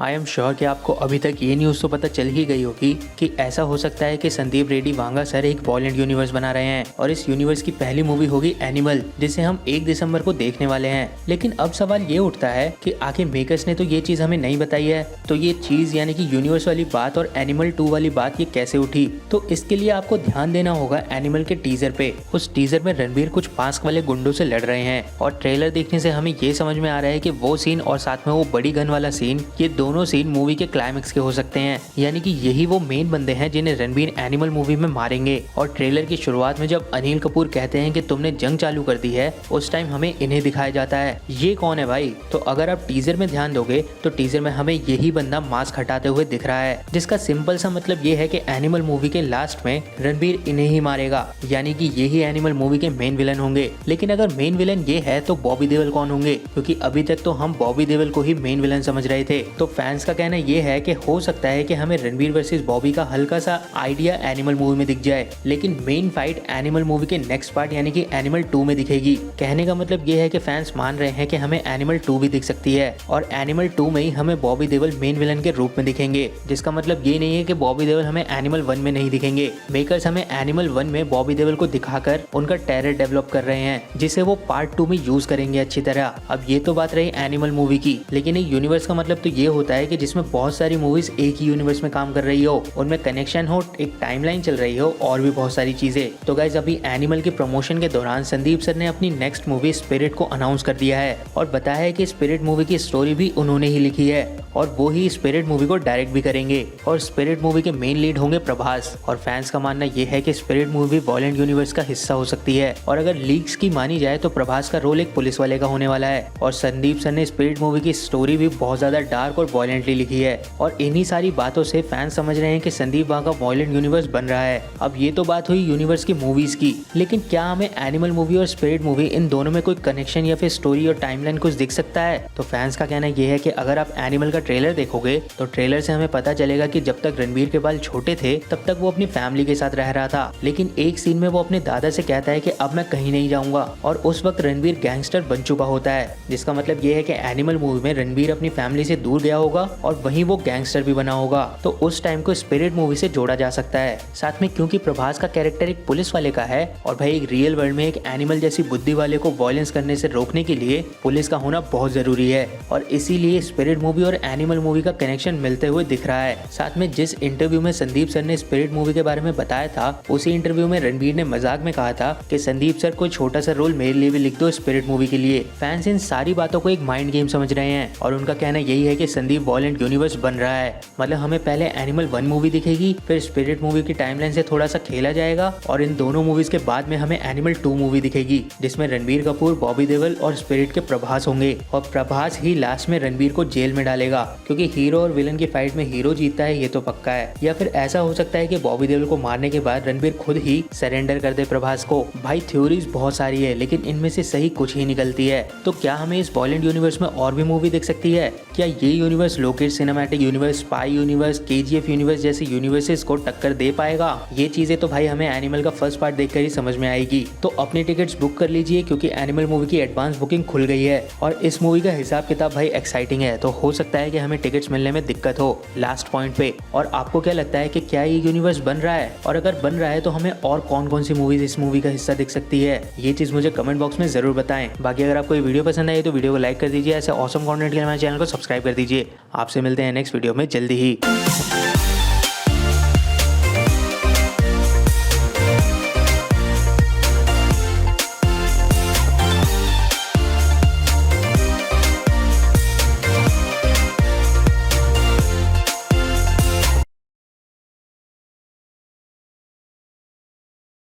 I am sure कि आपको अभी तक ये न्यूज़ तो पता चल ही गई होगी कि ऐसा हो सकता है कि संदीप रेड्डी वांगा सर एक वॉलेंट यूनिवर्स बना रहे हैं और इस यूनिवर्स की पहली मूवी होगी एनिमल, जिसे हम 1 दिसंबर को देखने वाले हैं। लेकिन अब सवाल ये उठता है कि आखिर मेकर्स ने तो ये चीज़ हमें नहीं बताई है, तो ये चीज़ यानी कि यूनिवर्स वाली बात और एनिमल 2 वाली बात ये कैसे उठी। तो इसके लिए आपको ध्यान देना होगा एनिमल के टीजर पे। उस टीजर में रणबीर कुछ मास्क वाले गुंडों से लड़ रहे हैं और ट्रेलर देखने से हमें ये समझ में आ रहा है कि वो सीन और साथ में वो बड़ी गन वाला सीन, ये दोनों सीन मूवी के क्लाइमेक्स के हो सकते हैं। यानी कि यही वो मेन बंदे हैं जिन्हें रणबीर एनिमल मूवी में मारेंगे। और ट्रेलर की शुरुआत में जब अनिल कपूर कहते हैं कि तुमने जंग चालू कर दी है, उस टाइम हमें इन्हें दिखाया जाता है। ये कौन है भाई? तो अगर आप टीजर में ध्यान दोगे तो टीजर में हमें यही बंदा मास्क हटाते हुए दिख रहा है, जिसका सिंपल सा मतलब ये है कि एनिमल मूवी के लास्ट में रणबीर इन्हें ही मारेगा, यानी कि यही एनिमल मूवी के मेन विलन होंगे। लेकिन अगर मेन विलन ये है तो बॉबी देओल कौन होंगे? क्योंकि अभी तक तो हम बॉबी देओल को ही मेन विलन समझ रहे थे। तो फैंस का कहना ये है कि हो सकता है कि हमें रणबीर वर्सेस बॉबी का हल्का सा आइडिया एनिमल मूवी में दिख जाए, लेकिन मेन फाइट एनिमल मूवी के नेक्स्ट पार्ट यानी कि एनिमल 2 में दिखेगी। कहने का मतलब ये है कि फैंस मान रहे हैं कि हमें एनिमल 2 भी दिख सकती है और एनिमल 2 में ही हमें बॉबी देओल मेन विलन के रूप में दिखेंगे, जिसका मतलब ये नहीं है कि बॉबी देओल हमें एनिमल 1 में नहीं दिखेंगे। मेकर्स हमें एनिमल 1 में बॉबी देओल को दिखाकर उनका टेरर डेवलप कर रहे हैं, जिसे वो पार्ट 2 में यूज करेंगे अच्छी तरह। अब ये तो बात रही एनिमल मूवी की, लेकिन एक यूनिवर्स का मतलब तो ये होता है कि जिसमें बहुत सारी मूवीज एक ही यूनिवर्स में काम कर रही हो, उनमें कनेक्शन हो, एक टाइमलाइन चल रही हो और भी बहुत सारी चीजें। तो गाइस, अभी एनिमल के प्रमोशन के दौरान संदीप सर ने अपनी नेक्स्ट मूवी स्पिरिट को अनाउंस कर दिया है और बताया है कि स्पिरिट मूवी की स्टोरी भी उन्होंने ही लिखी है और वो ही स्पिरिट मूवी को डायरेक्ट भी करेंगे। और स्पिरिट मूवी के मेन लीड होंगे प्रभास। और फैंस का मानना यह है कि स्पिरिट मूवी वॉलेंट यूनिवर्स का हिस्सा हो सकती है और अगर लीक्स की मानी जाए तो प्रभास का रोल एक पुलिस वाले का होने वाला है। और संदीप सर ने स्पिरिट मूवी की स्टोरी भी बहुत ज्यादा डार्क और वॉयलेंटली लिखी है और इन्हीं सारी बातों से फैंस समझ रहे हैं कि संदीप वांगा वॉयलेंट यूनिवर्स बन रहा है। अब ये तो बात हुई यूनिवर्स की मूवीज की, लेकिन क्या हमें एनिमल मूवी और स्पिरिट मूवी इन दोनों में कोई कनेक्शन या फिर स्टोरी और टाइमलाइन कुछ दिख सकता है? तो फैंस का कहना यह है कि अगर आप एनिमल का ट्रेलर देखोगे तो ट्रेलर से हमें पता चलेगा कि जब तक रणबीर के बाल छोटे थे तब तक वो अपनी फैमिली के साथ रह रहा था, लेकिन एक सीन में वो अपने दादा से कहता है कि अब मैं कहीं नहीं जाऊंगा और उस वक्त रणबीर गैंगस्टर बन चुका होता है, जिसका मतलब ये है कि एनिमल मूवी में रणबीर अपनी फैमिली से दूर गया होगा और वहीं वो गैंगस्टर भी बना होगा। तो उस टाइम को स्पिरिट मूवी से जोड़ा जा सकता है। साथ में क्योंकि प्रभास का कैरेक्टर एक पुलिस वाले का है और भाई एक रियल वर्ल्ड में एक एनिमल जैसी बुद्धि वाले को वायलेंस करने से रोकने के लिए पुलिस का होना बहुत जरूरी है और इसीलिए स्पिरिट मूवी और एनिमल मूवी का कनेक्शन मिलते हुए दिख रहा है। साथ में जिस इंटरव्यू में संदीप सर ने स्पिरिट मूवी के बारे में बताया था, उसी इंटरव्यू में रणबीर ने मजाक में कहा था कि संदीप सर कोई छोटा सा रोल मेरे लिए भी लिख दो स्पिरिट मूवी के लिए। फैंस इन सारी बातों को एक माइंड गेम समझ रहे हैं और उनका कहना यही है कि संदीप वॉलेंट यूनिवर्स बन रहा है। मतलब हमें पहले एनिमल 1 मूवी दिखेगी, फिर स्पिरिट मूवी की टाइमलाइन से थोड़ा सा खेला जाएगा और इन दोनों मूवीज के बाद में हमें एनिमल 2 मूवी दिखेगी, जिसमें रणबीर कपूर, बॉबी देओल और स्पिरिट के प्रभास होंगे और प्रभास ही लास्ट में रणबीर को जेल में डालेगा, क्योंकि हीरो और विलन की फाइट में हीरो जीतता है ये तो पक्का है। या फिर ऐसा हो सकता है कि बॉबी देओल को मारने के बाद रणबीर खुद ही सरेंडर कर दे प्रभास को। भाई थ्योरीज बहुत सारी है, लेकिन इनमें से सही कुछ ही निकलती है। तो क्या हमें इस वॉलेंट यूनिवर्स में और भी मूवी दिख सकती है? क्या ये universe locate cinematic universe, spy universe, KGF universe जैसे यूनिवर्सेस को टक्कर दे पाएगा? ये चीजें तो भाई हमें एनिमल का फर्स्ट पार्ट देखकर ही समझ में आएगी। तो अपनी टिकट्स बुक कर लीजिए, क्योंकि एनिमल मूवी की एडवांस बुकिंग खुल गई है और इस मूवी का हिसाब किताब भाई एक्साइटिंग है। तो हो सकता है कि हमें टिकट्स मिलने में दिक्कत हो लास्ट पॉइंट पे। और आपको क्या लगता है कि क्या ये यूनिवर्स बन रहा है? और अगर बन रहा है तो हमें और कौन कौन सी मूवीज इस मूवी का हिस्सा दिख सकती है? ये चीज मुझे कमेंट बॉक्स में जरूर बताएं। बाकी अगर आपको ये वीडियो पसंद आई तो वीडियो को लाइक कर दीजिए। ऐसे ऑसम कंटेंट के लिए हमारे चैनल को सब्सक्राइब कर दीजिए। आपसे मिलते हैं नेक्स्ट वीडियो में जल्दी ही।